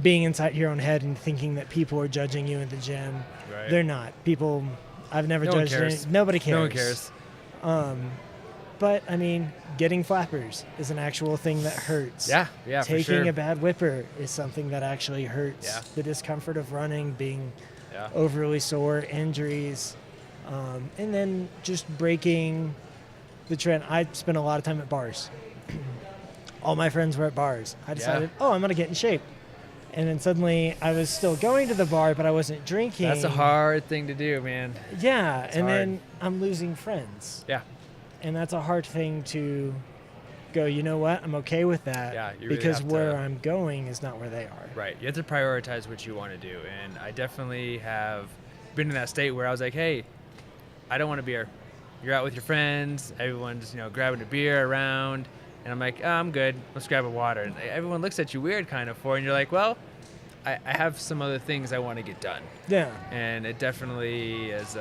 Speaker 2: being inside your own head and thinking that people are judging you in the gym.
Speaker 3: Right.
Speaker 2: They're not. People, I've never
Speaker 3: No one
Speaker 2: judged
Speaker 3: cares.
Speaker 2: any, nobody cares.
Speaker 3: No one cares.
Speaker 2: But I mean, getting flappers is an actual thing that hurts.
Speaker 3: Yeah, for
Speaker 2: Taking
Speaker 3: sure.
Speaker 2: a bad whipper is something that actually hurts.
Speaker 3: Yeah.
Speaker 2: The discomfort of running, being
Speaker 3: Yeah.
Speaker 2: overly sore, injuries, and then just breaking the trend. I spent a lot of time at bars. All my friends were at bars. I decided, I'm going to get in shape. and then suddenly I was still going to the bar, but I wasn't drinking.
Speaker 3: That's a hard thing to do, man.
Speaker 2: Yeah,
Speaker 3: It's
Speaker 2: and
Speaker 3: hard.
Speaker 2: then I'm losing friends.
Speaker 3: Yeah.
Speaker 2: And that's a hard thing to go, you know what, I'm okay with that.
Speaker 3: Yeah, you really
Speaker 2: because
Speaker 3: have
Speaker 2: where
Speaker 3: to-
Speaker 2: I'm going is not where they are.
Speaker 3: Right. You have to prioritize what you want to do. And I definitely have been in that state where I was like, hey, I don't want a beer. You're out with your friends. Everyone's, grabbing a beer around. And I'm like, oh, I'm good. Let's grab a water. And everyone looks at you weird kind of for it. And you're like, well, I have some other things I want to get done.
Speaker 2: Yeah.
Speaker 3: And it definitely is,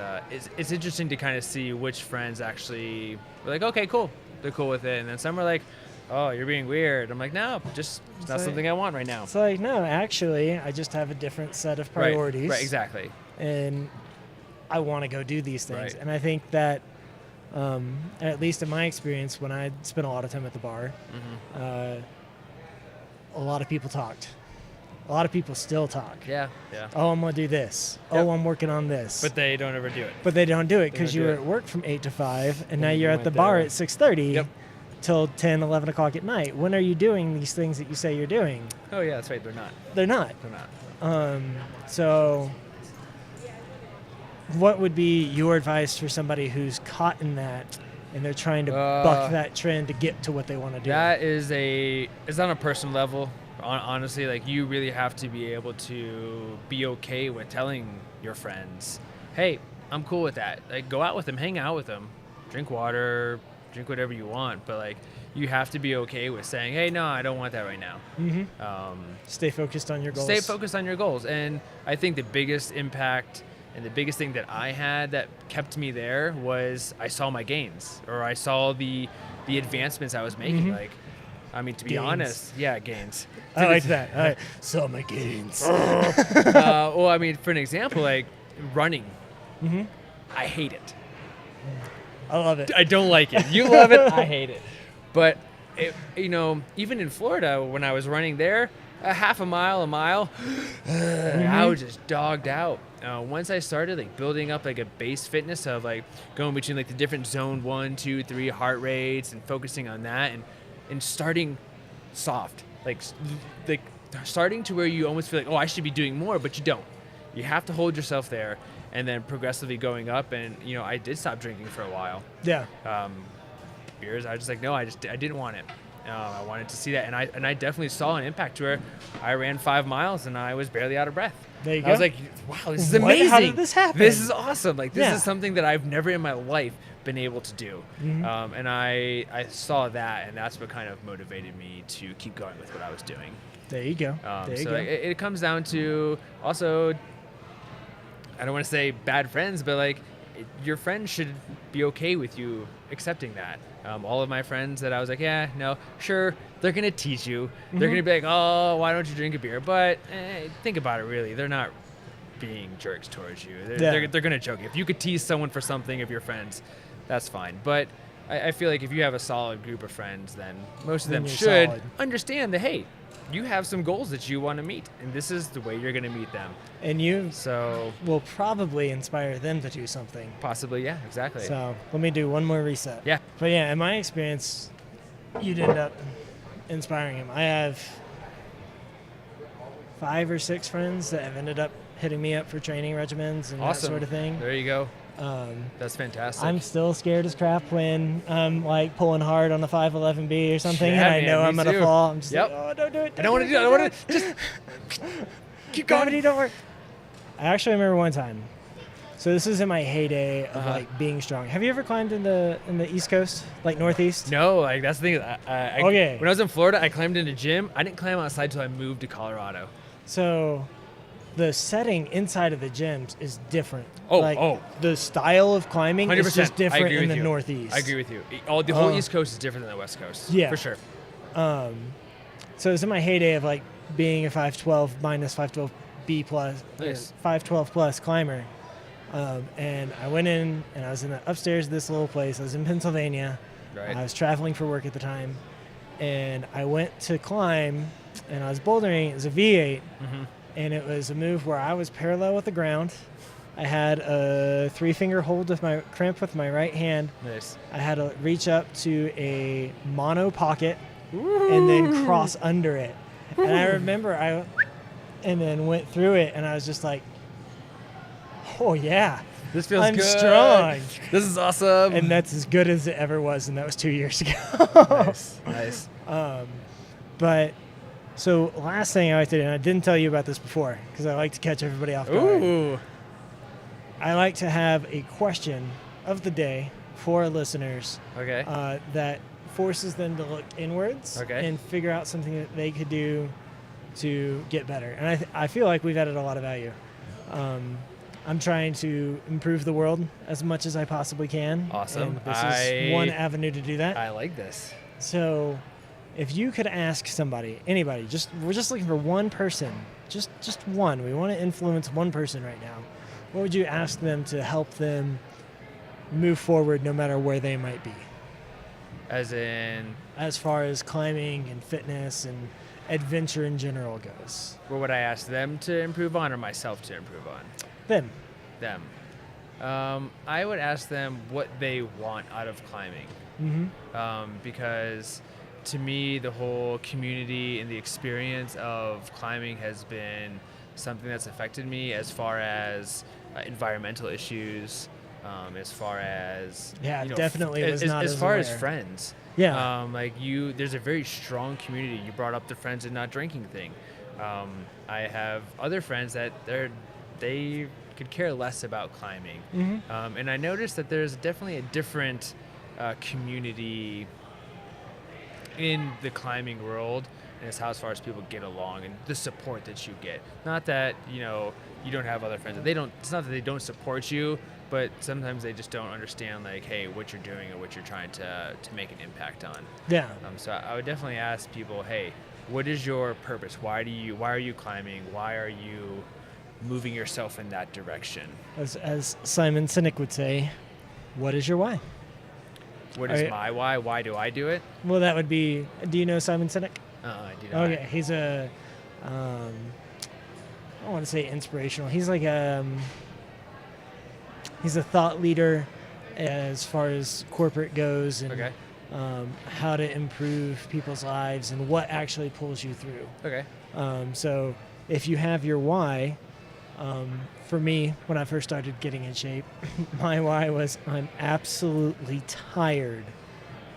Speaker 3: it's interesting to kind of see which friends actually were like, okay, cool. They're cool with it. And then some are like, oh, you're being weird. I'm like, no, just it's not
Speaker 2: like-
Speaker 3: something I want right now.
Speaker 2: It's like, no, actually, I just have a different set of priorities.
Speaker 3: Right, exactly.
Speaker 2: And I want to go do these things.
Speaker 3: Right.
Speaker 2: And I think that, at least in my experience, when I spent a lot of time at the bar,
Speaker 3: Mm-hmm.
Speaker 2: a lot of people talked. A lot of people still talk.
Speaker 3: Yeah, yeah.
Speaker 2: Oh, I'm going to do this.
Speaker 3: Yep.
Speaker 2: Oh, I'm working on this.
Speaker 3: But they don't ever do it.
Speaker 2: But they don't do it because
Speaker 3: don't
Speaker 2: you
Speaker 3: do
Speaker 2: were
Speaker 3: it.
Speaker 2: at work from 8 to 5, and now
Speaker 3: you
Speaker 2: you're at
Speaker 3: went
Speaker 2: the bar
Speaker 3: there.
Speaker 2: at 6:30
Speaker 3: Yep.
Speaker 2: till 10, 11 o'clock at night. When are you doing these things that you say you're doing?
Speaker 3: Oh, yeah, that's right. They're not.
Speaker 2: They're not.
Speaker 3: They're not.
Speaker 2: So what would be your advice for somebody who's caught in that and they're trying to buck that trend to get to what they want to do?
Speaker 3: That is it's on a personal level. Honestly, like you really have to be able to be okay with telling your friends, hey, I'm cool with that. Like go out with them, hang out with them, drink water, drink whatever you want. But like you have to be okay with saying, hey, no, I don't want that right now.
Speaker 2: Stay focused on your goals.
Speaker 3: Stay focused on your goals. And I think the biggest impact and the biggest thing that I had that kept me there was I saw my gains, or I saw the advancements I was making. Like, I mean, to be
Speaker 2: Gains.
Speaker 3: honest, yeah, gains.
Speaker 2: I like that. I saw my gains.
Speaker 3: Well, I mean, for an example, like running, I hate it.
Speaker 2: I love it.
Speaker 3: I don't like it. You love it. I hate it. But even in Florida, when I was running there, a half a mile, I was just dogged out. Once I started like building up like a base fitness of like going between like the different zone 1, 2, 3 heart rates and focusing on that and starting soft, like starting to where you almost feel like, oh, I should be doing more, but you don't. You have to hold yourself there and then progressively going up. And I did stop drinking for a while.
Speaker 2: Yeah.
Speaker 3: Beers, I was just like, no, I didn't want it. I wanted to see that, and I definitely saw an impact to where I ran 5 miles and I was barely out of breath.
Speaker 2: There you
Speaker 3: I was
Speaker 2: go.
Speaker 3: like, wow, this is
Speaker 2: What?
Speaker 3: amazing.
Speaker 2: How did this happen?
Speaker 3: This is awesome. Like, this
Speaker 2: Yeah.
Speaker 3: is something that I've never in my life been able to do. And I saw that, and that's what kind of motivated me to keep going with what I was doing.
Speaker 2: There you go. There you
Speaker 3: So
Speaker 2: go.
Speaker 3: it comes down to also, I don't want to say bad friends, but like your friends should be okay with you accepting that. All of my friends that I was like, yeah, no, sure, they're going to tease you. They're going to be like, oh, why don't you drink a beer? But think about it, really. They're not being jerks towards you. They're going to joke. If you could tease someone for something of your friends, that's fine. But I feel like if you have a solid group of friends, then most of
Speaker 2: Then
Speaker 3: them
Speaker 2: you're
Speaker 3: should
Speaker 2: solid.
Speaker 3: understand that, hey, you have some goals that you want to meet, and this is the way you're going to meet them.
Speaker 2: And you
Speaker 3: So
Speaker 2: will probably inspire them to do something.
Speaker 3: possibly, yeah, exactly.
Speaker 2: So let me do one more reset.
Speaker 3: Yeah.
Speaker 2: But yeah, in my experience, you'd end up inspiring him. I have 5 or 6 friends that have ended up hitting me up for training regimens and that
Speaker 3: Awesome.
Speaker 2: sort of thing.
Speaker 3: There you go. That's fantastic.
Speaker 2: I'm still scared as crap when I'm like pulling hard on a 511B or something,
Speaker 3: Yeah,
Speaker 2: and I
Speaker 3: man,
Speaker 2: know
Speaker 3: me
Speaker 2: I'm gonna
Speaker 3: too.
Speaker 2: fall. I'm just
Speaker 3: Yep.
Speaker 2: like, oh, don't do it.
Speaker 3: I don't want to do it. I want to just keep going.
Speaker 2: Gravity don't work. I actually remember one time. So this is in my heyday of
Speaker 3: Uh-huh.
Speaker 2: like being strong. Have you ever climbed in the East Coast, like Northeast?
Speaker 3: No, like that's the thing.
Speaker 2: Okay.
Speaker 3: When I was in Florida, I climbed in a gym. I didn't climb outside until I moved to Colorado.
Speaker 2: So the setting inside of the gyms is different.
Speaker 3: Oh,
Speaker 2: like,
Speaker 3: oh.
Speaker 2: The style of climbing
Speaker 3: 100%.
Speaker 2: is just
Speaker 3: I
Speaker 2: different
Speaker 3: agree
Speaker 2: in
Speaker 3: with
Speaker 2: the
Speaker 3: you.
Speaker 2: Northeast.
Speaker 3: I agree with you. The whole
Speaker 2: Uh,
Speaker 3: East Coast is different than the West Coast.
Speaker 2: Yeah.
Speaker 3: For sure.
Speaker 2: So it's in my heyday of like being a 512 minus 512B plus,
Speaker 3: Nice.
Speaker 2: 512 plus climber. And I went in and I was in the upstairs of this little place. I was in Pennsylvania.
Speaker 3: Right.
Speaker 2: I was traveling for work at the time. And I went to climb and I was bouldering. It was a V8. And it was a move where I was parallel with the ground. I had a 3-finger hold of my crimp with my right hand.
Speaker 3: Nice.
Speaker 2: I had to reach up to a mono pocket and then cross under it. And I remember and then went through it, and I was just like, oh yeah,
Speaker 3: This feels
Speaker 2: I'm
Speaker 3: good.
Speaker 2: strong.
Speaker 3: This is awesome.
Speaker 2: And that's as good as it ever was, and that was 2 years ago.
Speaker 3: Nice.
Speaker 2: But so last thing I like to do, and I didn't tell you about this before because I like to catch everybody off guard.
Speaker 3: Ooh.
Speaker 2: I like to have a question of the day for our listeners
Speaker 3: Okay.
Speaker 2: that forces them to look inwards
Speaker 3: Okay.
Speaker 2: and figure out something that they could do to get better. And I feel like we've added a lot of value. I'm trying to improve the world as much as I possibly can.
Speaker 3: Awesome.
Speaker 2: And this is one avenue to do that.
Speaker 3: I like this.
Speaker 2: So if you could ask somebody, anybody, we're just looking for one person, just one. We want to influence one person right now. What would you ask them to help them move forward no matter where they might be?
Speaker 3: As in,
Speaker 2: As far as climbing and fitness and adventure in general goes.
Speaker 3: what would I ask them to improve on or myself to improve on?
Speaker 2: Them.
Speaker 3: Them. I would ask them what they want out of climbing. Because to me, the whole community and the experience of climbing has been something that's affected me as far as environmental issues, as far as
Speaker 2: definitely was not
Speaker 3: as
Speaker 2: as
Speaker 3: far as
Speaker 2: aware.
Speaker 3: friends.
Speaker 2: Yeah.
Speaker 3: There's a very strong community. You brought up the friends and not drinking thing. I have other friends that they could care less about climbing, and I noticed that there's definitely a different community in the climbing world, and it's how as far as people get along and the support that you get. Not that you don't have other friends. It's not that they don't support you, but sometimes they just don't understand like, hey, what you're doing or what you're trying to make an impact on.
Speaker 2: Yeah.
Speaker 3: So I would definitely ask people, hey, what is your purpose? Why are you climbing? Why are you moving yourself in that direction?
Speaker 2: As Simon Sinek would say, what is your why?
Speaker 3: What is my why? Why do I do it?
Speaker 2: Well, that would be, do you know Simon Sinek?
Speaker 3: I do not.
Speaker 2: Okay, he's I don't want to say inspirational. He's like he's a thought leader as far as corporate goes and
Speaker 3: Okay.
Speaker 2: How to improve people's lives and what actually pulls you through.
Speaker 3: Okay.
Speaker 2: So if you have your why, for me, when I first started getting in shape, my why was I'm absolutely tired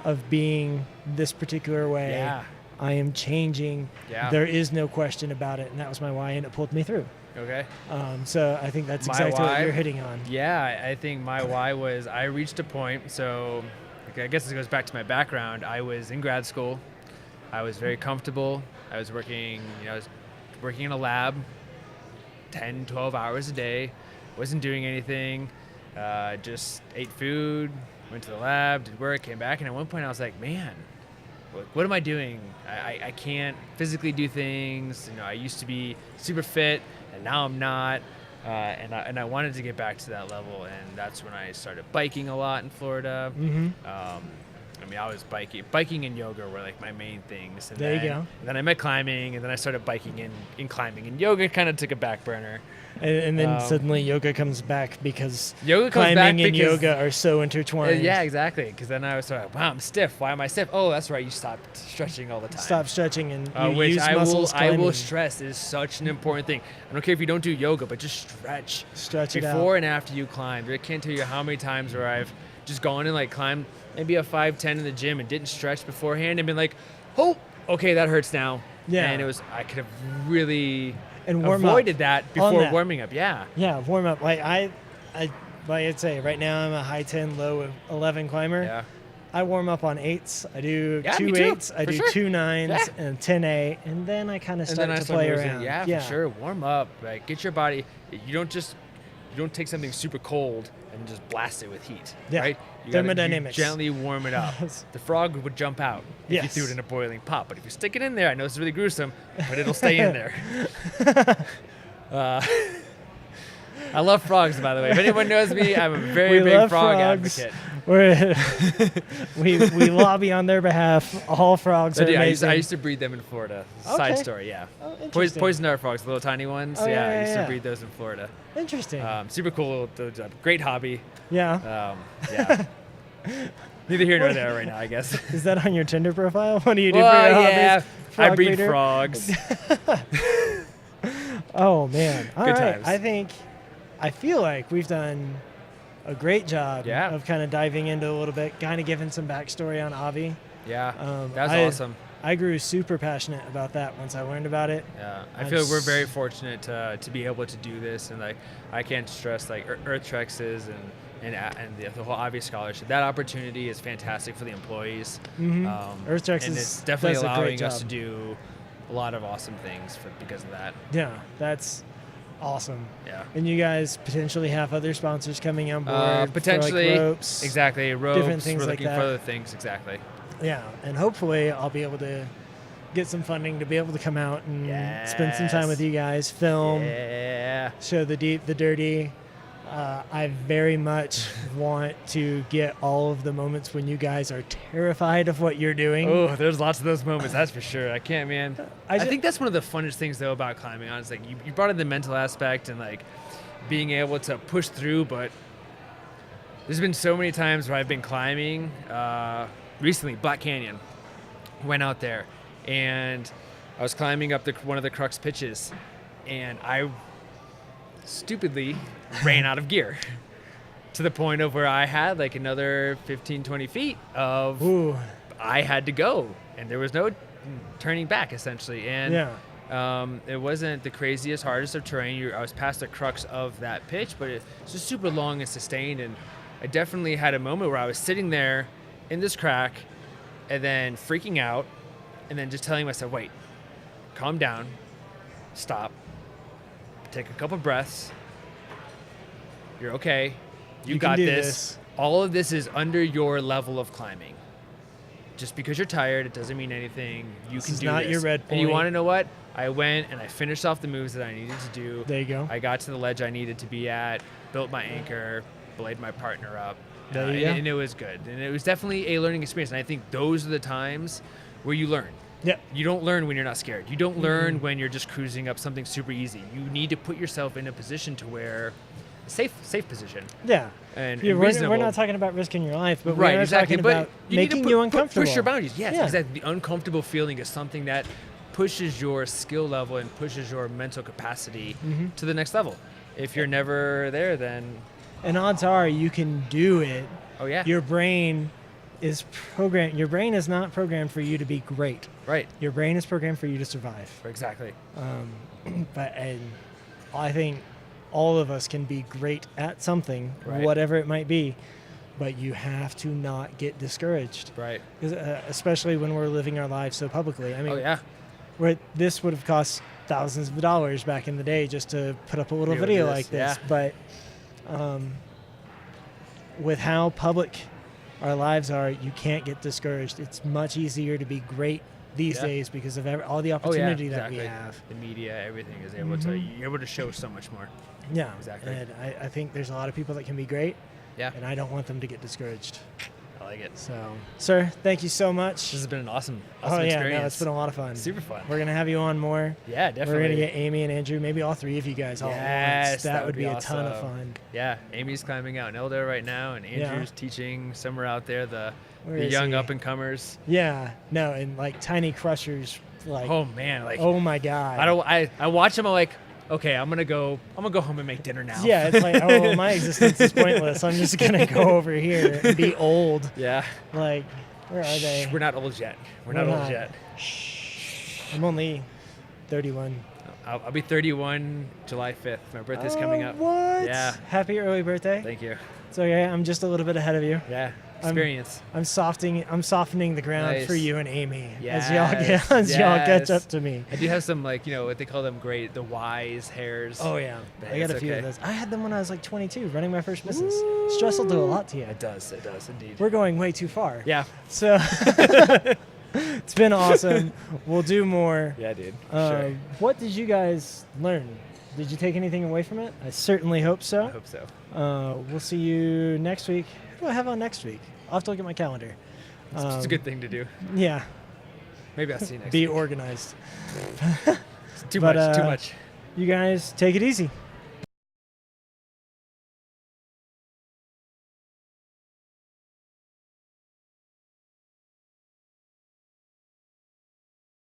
Speaker 2: of being this particular way.
Speaker 3: Yeah.
Speaker 2: I am changing.
Speaker 3: Yeah.
Speaker 2: There is no question about it. And that was my why, and it pulled me through.
Speaker 3: Okay.
Speaker 2: So I think that's
Speaker 3: My
Speaker 2: exactly what
Speaker 3: why?
Speaker 2: you're hitting on.
Speaker 3: Yeah, I think my why was I reached a point. So I guess this goes back to my background. I was in grad school. I was very comfortable. I was working in a lab 10, 12 hours a day. Wasn't doing anything. Just ate food, went to the lab, did work, came back. And at one point I was like, man, what am I doing? I can't physically do things. I used to be super fit, and now I'm not. And I wanted to get back to that level, and that's when I started biking a lot in Florida. I was biking and yoga were like my main things. And
Speaker 2: There you go.
Speaker 3: And then I met climbing, and then I started biking and climbing, and yoga kind of took a back burner.
Speaker 2: And then suddenly yoga comes back because
Speaker 3: Yoga comes back
Speaker 2: climbing and
Speaker 3: because-
Speaker 2: yoga are so intertwined.
Speaker 3: Yeah, exactly. Because then I was sort of, wow, I'm stiff. Why am I stiff? Oh, that's right. You stopped stretching all the time.
Speaker 2: Stop stretching and you
Speaker 3: Which
Speaker 2: use muscles
Speaker 3: I will
Speaker 2: climbing.
Speaker 3: stress is such an important thing. I don't care if you don't do yoga, but just stretch.
Speaker 2: Stretch it
Speaker 3: Before
Speaker 2: out.
Speaker 3: and after you climb. I can't tell you how many times where I've just gone and like climbed maybe a 5'10" in the gym and didn't stretch beforehand and been like, oh, okay, that hurts now.
Speaker 2: Yeah.
Speaker 3: And I could have really
Speaker 2: And warm
Speaker 3: avoided
Speaker 2: up
Speaker 3: that
Speaker 2: on
Speaker 3: before
Speaker 2: that.
Speaker 3: warming up. Yeah.
Speaker 2: Yeah, warm up. Like I'd say right now I'm a high 10, low 11 climber.
Speaker 3: Yeah.
Speaker 2: I warm up on 8s. I do
Speaker 3: Yeah,
Speaker 2: 2
Speaker 3: me too,
Speaker 2: 8s. I
Speaker 3: for
Speaker 2: do
Speaker 3: sure.
Speaker 2: 2 9s
Speaker 3: Yeah.
Speaker 2: and 10-8, and then I kind of
Speaker 3: And
Speaker 2: start
Speaker 3: then I
Speaker 2: to
Speaker 3: start
Speaker 2: play
Speaker 3: losing.
Speaker 2: around.
Speaker 3: Yeah, for sure. Warm up. Like, get your body. You don't take something super cold and just blast it with heat.
Speaker 2: Yeah.
Speaker 3: Right? You
Speaker 2: Thermodynamics.
Speaker 3: gently warm it up. The frog would jump out if you
Speaker 2: Yes.
Speaker 3: threw it in a boiling pot. But if you stick it in there, I know it's really gruesome, but it'll stay in there. I love frogs, by the way. If anyone knows me, I'm a very
Speaker 2: We
Speaker 3: big
Speaker 2: love
Speaker 3: frog
Speaker 2: frogs.
Speaker 3: advocate.
Speaker 2: we lobby on their behalf. All frogs
Speaker 3: I
Speaker 2: are
Speaker 3: do.
Speaker 2: amazing.
Speaker 3: I used to breed them in Florida. Side
Speaker 2: Okay.
Speaker 3: story, yeah.
Speaker 2: Oh, interesting.
Speaker 3: Poison dart frogs, the little tiny ones.
Speaker 2: Oh, yeah,
Speaker 3: I
Speaker 2: yeah,
Speaker 3: used
Speaker 2: yeah.
Speaker 3: to breed those in Florida.
Speaker 2: Interesting.
Speaker 3: Super cool. Great hobby.
Speaker 2: Yeah.
Speaker 3: Yeah. Neither here nor there right now, I guess.
Speaker 2: Is that on your Tinder profile? What do you do
Speaker 3: Well,
Speaker 2: for your
Speaker 3: yeah,
Speaker 2: hobbies?
Speaker 3: I
Speaker 2: Frog
Speaker 3: breed
Speaker 2: breeder?
Speaker 3: frogs.
Speaker 2: Oh man. All
Speaker 3: Good
Speaker 2: right.
Speaker 3: times.
Speaker 2: I feel like we've done a great job
Speaker 3: Yeah.
Speaker 2: of kind of diving into a little bit, kind of giving some backstory on Avi.
Speaker 3: Yeah,
Speaker 2: That
Speaker 3: was awesome.
Speaker 2: I grew super passionate about that once I learned about it.
Speaker 3: Yeah, I
Speaker 2: I'm
Speaker 3: feel we're
Speaker 2: s-
Speaker 3: very fortunate to be able to do this, and like I can't stress like Earthtrex is and the whole Avi scholarship. That opportunity is fantastic for the employees.
Speaker 2: Earthtrex
Speaker 3: and
Speaker 2: is-
Speaker 3: it's definitely
Speaker 2: does a great
Speaker 3: allowing us to
Speaker 2: job.
Speaker 3: do a lot of awesome things because of that.
Speaker 2: Yeah, that's awesome.
Speaker 3: Yeah.
Speaker 2: And you guys potentially have other sponsors coming on board.
Speaker 3: Potentially,
Speaker 2: for like ropes.
Speaker 3: exactly. Ropes.
Speaker 2: things
Speaker 3: We're
Speaker 2: like
Speaker 3: looking
Speaker 2: that.
Speaker 3: for other things. Exactly.
Speaker 2: Yeah, and hopefully I'll be able to get some funding to be able to come out and spend some time with
Speaker 3: Yes.
Speaker 2: you guys, film,
Speaker 3: Yeah.
Speaker 2: show the deep, the dirty. I very much want to get all of the moments when you guys are terrified of what you're doing.
Speaker 3: Oh, there's lots of those moments. That's for sure. I can't, man. I
Speaker 2: ju-
Speaker 3: think that's one of the funnest things though about climbing. Honestly, like you brought in the mental aspect and like being able to push through, but there's been so many times where I've been climbing. Recently, Black Canyon, went out there, and I was climbing up one of the crux pitches, and I stupidly ran out of gear to the point of where I had like another 15, 20 feet of
Speaker 2: Ooh,
Speaker 3: I had to go, and there was no turning back essentially. And
Speaker 2: yeah.
Speaker 3: it wasn't the craziest, hardest of terrain. I was past the crux of that pitch, but it's just super long and sustained. And I definitely had a moment where I was sitting there in this crack and then freaking out and then just telling myself, wait, calm down, stop, take a couple breaths. You're okay. You
Speaker 2: You can
Speaker 3: got
Speaker 2: do
Speaker 3: this.
Speaker 2: this.
Speaker 3: All of this is under your level of climbing. Just because you're tired, it doesn't mean anything. You can
Speaker 2: is
Speaker 3: do
Speaker 2: not
Speaker 3: this.
Speaker 2: your red
Speaker 3: And you
Speaker 2: point.
Speaker 3: want to know what? I went and I finished off the moves that I needed to do.
Speaker 2: There you go.
Speaker 3: I got to the ledge I needed to be at, built my anchor, belayed my partner up,
Speaker 2: There you go.
Speaker 3: and it was good. And it was definitely a learning experience. And I think those are the times where you learn.
Speaker 2: Yep.
Speaker 3: You don't learn when you're not scared. You don't learn when you're just cruising up something super easy. You need to put yourself in a position to where safe position.
Speaker 2: Yeah.
Speaker 3: And
Speaker 2: Yeah,
Speaker 3: reasonable.
Speaker 2: we're not talking about risking your life, but
Speaker 3: Right,
Speaker 2: we're
Speaker 3: exactly.
Speaker 2: talking
Speaker 3: But
Speaker 2: about
Speaker 3: you need to
Speaker 2: making you uncomfortable.
Speaker 3: push your boundaries. Yes,
Speaker 2: Yeah.
Speaker 3: exactly. The uncomfortable feeling is something that pushes your skill level and pushes your mental capacity to the next level. If you're never there, then
Speaker 2: And odds are you can do it.
Speaker 3: oh yeah,
Speaker 2: Your brain is programmed. Your brain is not programmed for you to be great.
Speaker 3: right.
Speaker 2: Your brain is programmed for you to survive.
Speaker 3: Exactly.
Speaker 2: And I think all of us can be great at something,
Speaker 3: Right.
Speaker 2: whatever it might be, but you have to not get discouraged.
Speaker 3: Right.
Speaker 2: 'Cause, especially when we're living our lives so publicly. I mean,
Speaker 3: Oh yeah.
Speaker 2: this would have cost thousands of dollars back in the day just to put up a little
Speaker 3: Be able to
Speaker 2: video
Speaker 3: do
Speaker 2: like
Speaker 3: this,
Speaker 2: this. But with how public our lives are, you can't get discouraged. It's much easier to be great these
Speaker 3: Yeah.
Speaker 2: days because of all the
Speaker 3: Oh yeah.
Speaker 2: opportunity
Speaker 3: Exactly.
Speaker 2: that we have.
Speaker 3: The media, everything is able to. You're able to show so much more.
Speaker 2: Yeah,
Speaker 3: Exactly.
Speaker 2: And I think there's a lot of people that can be great,
Speaker 3: Yeah.
Speaker 2: and I don't want them to get discouraged.
Speaker 3: I like it.
Speaker 2: So, sir, thank you so much.
Speaker 3: This has been an awesome
Speaker 2: Oh yeah,
Speaker 3: experience.
Speaker 2: no, it's been a lot of fun.
Speaker 3: Super fun.
Speaker 2: We're gonna have you on more.
Speaker 3: Yeah,
Speaker 2: We're
Speaker 3: definitely.
Speaker 2: gonna get Amy and Andrew, maybe all three of you guys all at once.
Speaker 3: Yes,
Speaker 2: That would be a ton of
Speaker 3: awesome.
Speaker 2: fun.
Speaker 3: Yeah, Amy's climbing out in Eldo right now, and
Speaker 2: Yeah.
Speaker 3: Andrew's teaching somewhere out there the
Speaker 2: Where
Speaker 3: the
Speaker 2: is
Speaker 3: young
Speaker 2: he?
Speaker 3: up and comers.
Speaker 2: Yeah, no, and like tiny crushers, like
Speaker 3: Oh man, like
Speaker 2: oh my god.
Speaker 3: I watch them. I'm like, okay, I'm gonna go home and make dinner now.
Speaker 2: Yeah, it's like oh well, my existence is pointless. I'm just gonna go over here and be old.
Speaker 3: yeah.
Speaker 2: Like, where are they?
Speaker 3: We're not old yet. We're
Speaker 2: We're
Speaker 3: not
Speaker 2: not.
Speaker 3: old yet.
Speaker 2: I'm only 31.
Speaker 3: I'll be 31 July 5th. My birthday's coming up.
Speaker 2: What?
Speaker 3: Yeah.
Speaker 2: Happy early birthday.
Speaker 3: Thank you.
Speaker 2: It's okay. I'm just a little bit ahead of you.
Speaker 3: Yeah.
Speaker 2: I'm-
Speaker 3: Experience.
Speaker 2: I'm softening the ground for
Speaker 3: Nice.
Speaker 2: you and Amy
Speaker 3: Yes,
Speaker 2: as y'all catch
Speaker 3: yes.
Speaker 2: up to me.
Speaker 3: I do have some like what they call them the wise hairs.
Speaker 2: Oh yeah,
Speaker 3: But
Speaker 2: I got a
Speaker 3: it's
Speaker 2: few of
Speaker 3: okay.
Speaker 2: those. I had them when I was like 22, running my first business. Stress will do a lot to you.
Speaker 3: It does indeed.
Speaker 2: We're going way too far.
Speaker 3: Yeah.
Speaker 2: So it's been awesome. We'll do more.
Speaker 3: Yeah, dude. Sure.
Speaker 2: What did you guys learn? Did you take anything away from it? I certainly hope
Speaker 3: I
Speaker 2: so.
Speaker 3: hope so.
Speaker 2: We'll see you next week. Who do I have on next week? I'll have to look at my calendar.
Speaker 3: It's a good thing to do.
Speaker 2: Yeah,
Speaker 3: Maybe I'll see you next
Speaker 2: be
Speaker 3: week.
Speaker 2: organized.
Speaker 3: Too
Speaker 2: but,
Speaker 3: much. Too much.
Speaker 2: You guys take it easy.